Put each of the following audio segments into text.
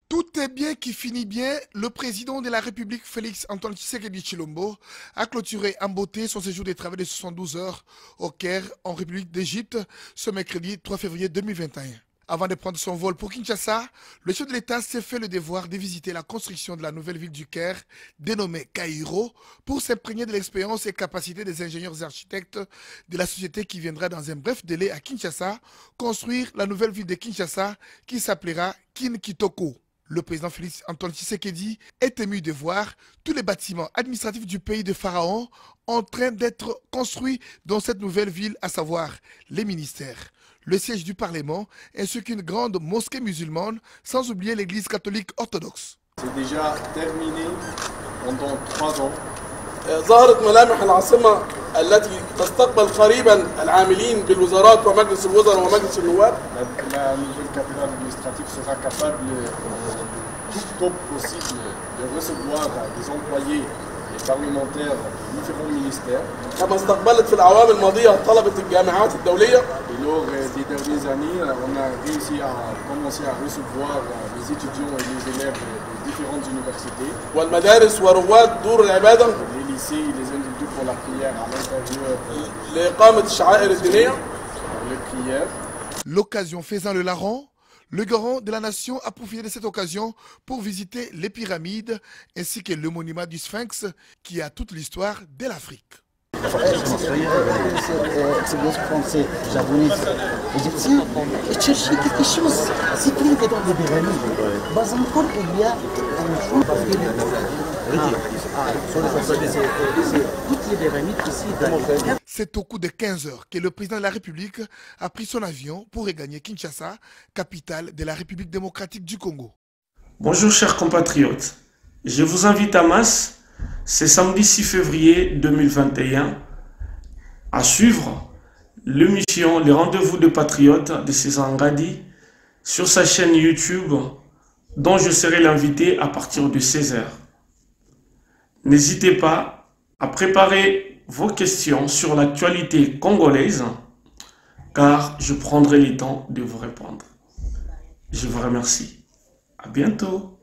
Tout est bien qui finit bien. Le président de la République, Félix Antoine Tshisekedi Tshilombo, a clôturé en beauté son séjour de travail de 72 heures au Caire, en République d'Égypte, ce mercredi 3 février 2021. Avant de prendre son vol pour Kinshasa, le chef de l'État s'est fait le devoir de visiter la construction de la nouvelle ville du Caire, dénommée Caïro, pour s'imprégner de l'expérience et capacités des ingénieurs et architectes de la société qui viendra dans un bref délai à Kinshasa construire la nouvelle ville de Kinshasa qui s'appellera Kin Kitoko. Le président Félix Antoine Tshisekedi est ému de voir tous les bâtiments administratifs du pays de Pharaon en train d'être construits dans cette nouvelle ville, à savoir les ministères, le siège du Parlement ainsi qu'une grande mosquée musulmane, sans oublier l'église catholique orthodoxe. C'est déjà terminé pendant 3 ans. ظهرت ملامح العاصمة التي تستقبل قريبا العاملين بالوزارات ومجلس الوزراء ومجلس النواب. La nouvelle capitale administrative sera capable le plus tôt possible de recevoir des employés et parlementaires de différents ministères. كما استقبلت في الأعوام الماضية طلبة الجامعات الدولية. Et lors des dernières années, on a réussi à commencer à recevoir les étudiants et les élèves de différentes universités. والمدارس ورواد دور العبادة. Les lycées et les individus pour la prière à l'intérieur. لإقامة الشعائر الدينية. Les prières. L'occasion faisant le larron, le garant de la nation a profité de cette occasion pour visiter les pyramides ainsi que le monument du Sphinx qui a toute l'histoire de l'Afrique. C'est bien français, japonais, égyptien, et chercher quelque chose. C'est plus que dans les pyramides. Bas encore, il y a un jour, parce que toutes les pyramides ici. C'est au cours de 15 heures que le président de la République a pris son avion pour regagner Kinshasa, capitale de la République démocratique du Congo. Bonjour chers compatriotes, je vous invite à masse, c'est samedi 6 février 2021, à suivre l'émission Les Rendez-vous des Patriotes de César Ngadi sur sa chaîne YouTube dont je serai l'invité à partir de 16h. N'hésitez pas à préparer vos questions sur l'actualité congolaise car je prendrai le temps de vous répondre. Je vous remercie. À bientôt.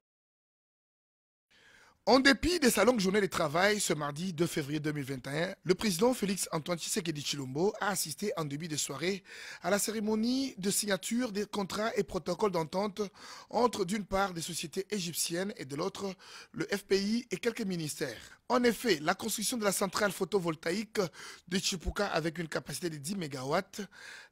En dépit de sa longue journée de travail, ce mardi 2 février 2021, le président Félix Antoine Tshisekedi Tshilombo a assisté en début de soirée à la cérémonie de signature des contrats et protocoles d'entente entre d'une part des sociétés égyptiennes et de l'autre le FPI et quelques ministères. En effet, la construction de la centrale photovoltaïque de Chipuka avec une capacité de 10 MW,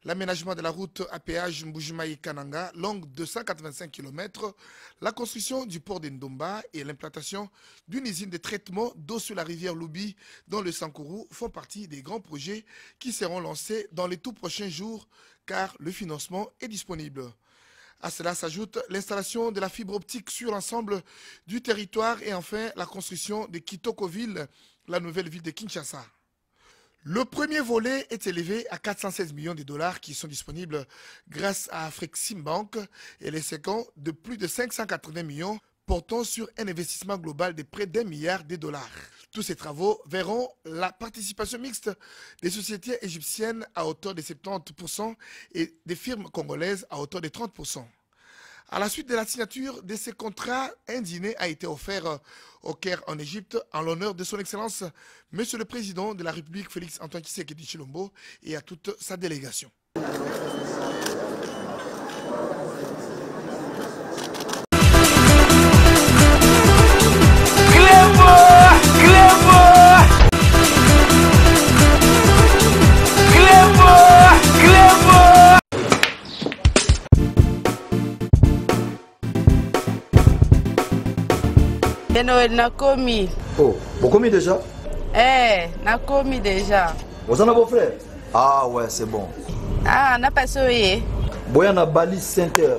l'aménagement de la route à péage Mbujimayi-Kananga, longue de 185 km, la construction du port d'Ndomba et l'implantation d'une usine de traitement d'eau sur la rivière Loubi dans le Sankourou font partie des grands projets qui seront lancés dans les tout prochains jours car le financement est disponible. À cela s'ajoute l'installation de la fibre optique sur l'ensemble du territoire et enfin la construction de Kitoko-ville, la nouvelle ville de Kinshasa. Le premier volet est élevé à 416 millions de dollars qui sont disponibles grâce à Afreximbank et les seconds de plus de 580 millions portant sur un investissement global de près d'1 milliard de dollars. Tous ces travaux verront la participation mixte des sociétés égyptiennes à hauteur de 70% et des firmes congolaises à hauteur de 30%. À la suite de la signature de ces contrats, un dîner a été offert au Caire en Égypte en l'honneur de son Excellence, Monsieur le Président de la République Félix Antoine Tshisekedi Tshilombo et à toute sa délégation. Nakomi. Oh, vous commis déjà? Nakomi déjà. Vous en avez vos frères? Ah ouais, c'est bon. Ah, n'a pas soyé. Boyana Bali Center,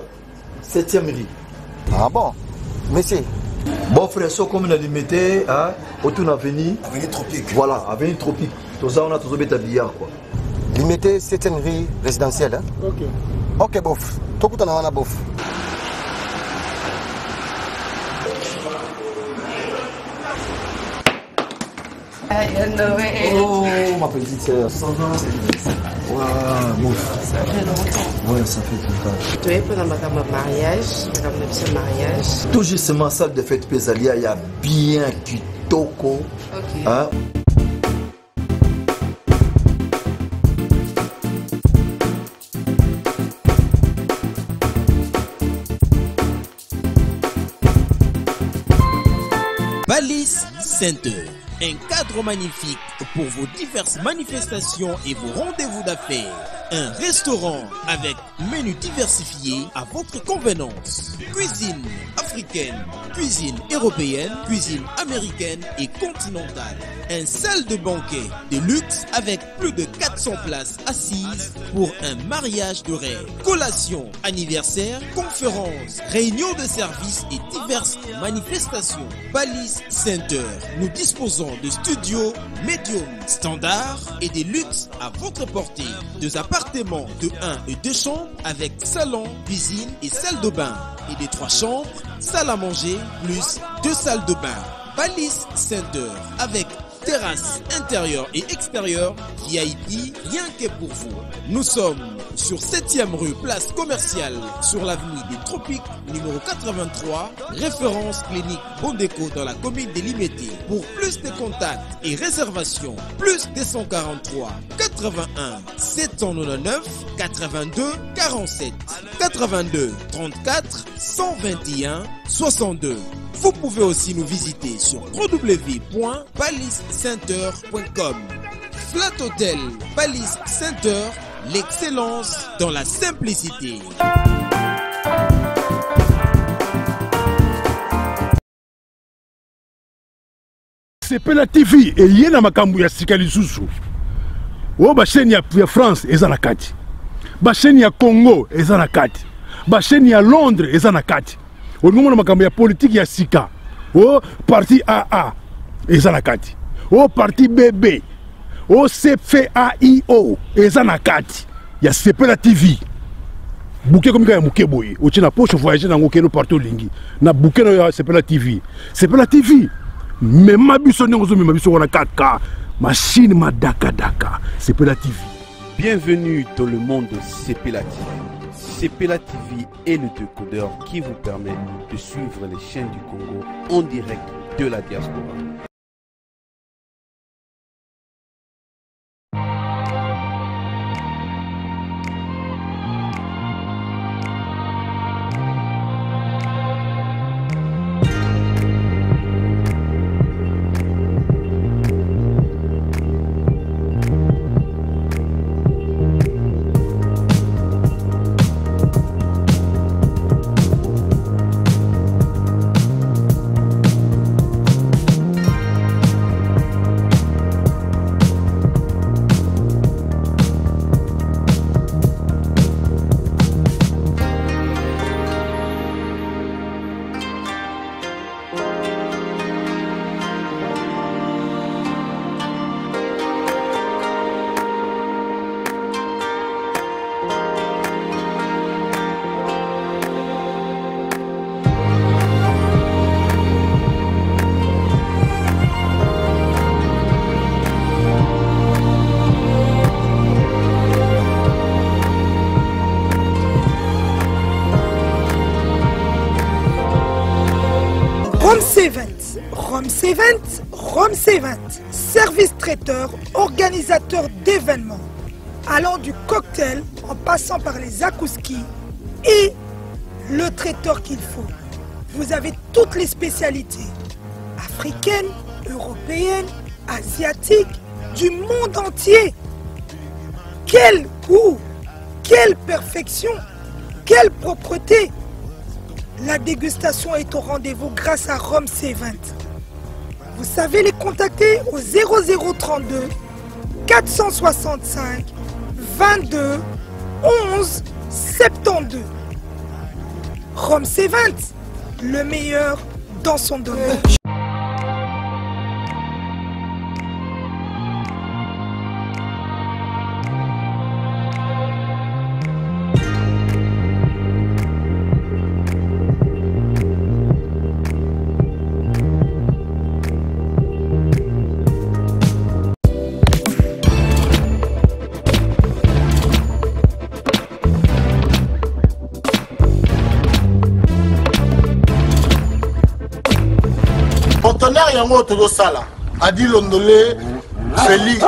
7e rue. Ah bon? Monsieur? Bon frère, so comme on a limité, hein, autour de l'avenue. Avenue Tropique. Voilà, avenue Tropique. Tout ça, on a tous les billard quoi. Limité 7e rue résidentielle. Hein? Ok. Ok, bof. Tout le monde a bof. Oh, ma petite sœur, ça va? Waouh, bon. Ça fait longtemps. Ouais, ça fait longtemps. Tu es pendant ma mariage, dans le mariage. Tout justement, salle de fête Pézalia, il y a bien kitoko. Ok. Hein? Balise Center, un cadre magnifique pour vos diverses manifestations et vos rendez-vous d'affaires. Un restaurant avec menu diversifié à votre convenance. Cuisine africaine, cuisine européenne, cuisine américaine et continentale. Un salle de banquet de luxe avec plus de 400 places assises pour un mariage de rêve. Collation, anniversaire, conférences, réunions de services et diverses manifestations. Balise Center, nous disposons de studios médium standard et des luxes à votre portée. Deux appartements de 1 et 2 chambres avec salon, cuisine et salle de bain. Et des 3 chambres, salle à manger plus 2 salles de bain. Balise Center avec terrasse intérieure et extérieure, VIP, rien que pour vous. Nous sommes sur 7e rue, place commerciale, sur l'avenue des Tropiques, numéro 83, référence clinique Bondéco dans la commune de Limete. Pour plus de contacts et réservations, plus 243 81 799 82 47 82 34 121 62. Vous pouvez aussi nous visiter sur www.balisecenter.com. Flat Hotel Balise Center, l'excellence dans la simplicité. Sepela TV et yena makambu ya sika lisusu. O ba chaîne ya France eza na kati. Ba chaîne ya Congo eza na kati. Ba chaîne ya Londres eza na kati. O ngomona makambu ya politique ya sika. O parti AA eza na kati. O parti BB. O CFAIO eza na kati. Ya Sepela TV. Bouquet comme ya muke boye. O tina poche voyager na ngokeno partout lingi. Na bouquet ya Sepela TV. Sepela TV. Mais ma biso n'engozo mais ma biso wana 4K machine ma daka Sepela TV. Bienvenue dans le monde de Sepela TV. Sepela TV est le décodeur qui vous permet de suivre les chaînes du Congo en direct de la diaspora. Roms Event, service traiteur, organisateur d'événements, allant du cocktail en passant par les akouski et le traiteur qu'il faut. Vous avez toutes les spécialités, africaines, européennes, asiatiques, du monde entier. Quel goût, quelle perfection, quelle propreté. La dégustation est au rendez-vous grâce à Roms Event. Vous savez les contacter au 0032 465 22 11 72. Roms Event, le meilleur dans son domaine. conteneur yango todo sala adi londolé Feli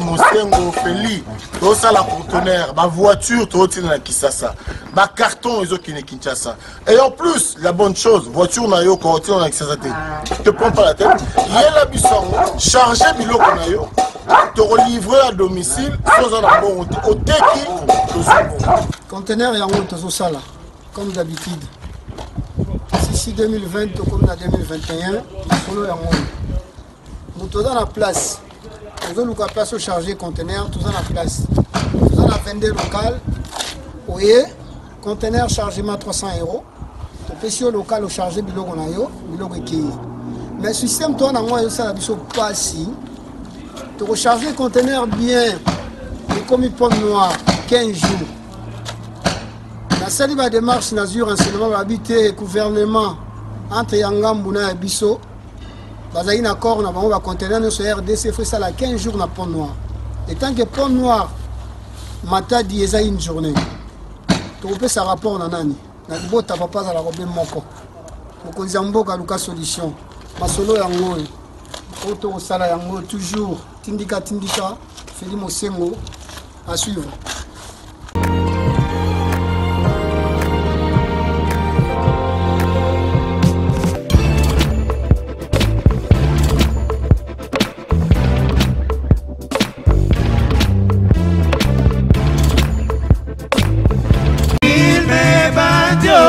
Mosengo Feli to sala conteneur ba voiture to tina na Kisasa ba carton ezo kine Kinshasa et en plus la bonne chose voiture na yo ko tina na Kisasa te prends pas la tête yela bisongo charger biloko na yo te livrer à domicile sans en avoir au teki conteneur yango to sala comme d'habitude ici 2020 comme en 2021 solo yango nous sommes dans la place. Nous avons la place au charger conteneur, tout dans la place. Nous avons la vendeur local. Oui, conteneur chargement 300 €. Tu peux sur local au charger bilogo na yo, bilogo qui. Mais le système toi na moi ça la biso pas si. Tu recharger le conteneur bien. Et comme il pomme noir 15 jours. La salle va démarche nazur enseignement habiter gouvernement entre Yangambuna et Bisso. Bazali na accord na bango ba conteneur no sur RDC fait ça la 15 jours na pont noir. Et tant que pont noir matadi eza une journée. To peut ça rapport na nani. Na bota papa za la robe moko. Ko nzamboka luka solution. Masolo yango. Auto sala yango toujours tindika Feli Mosengo à suivre. Filme bandio,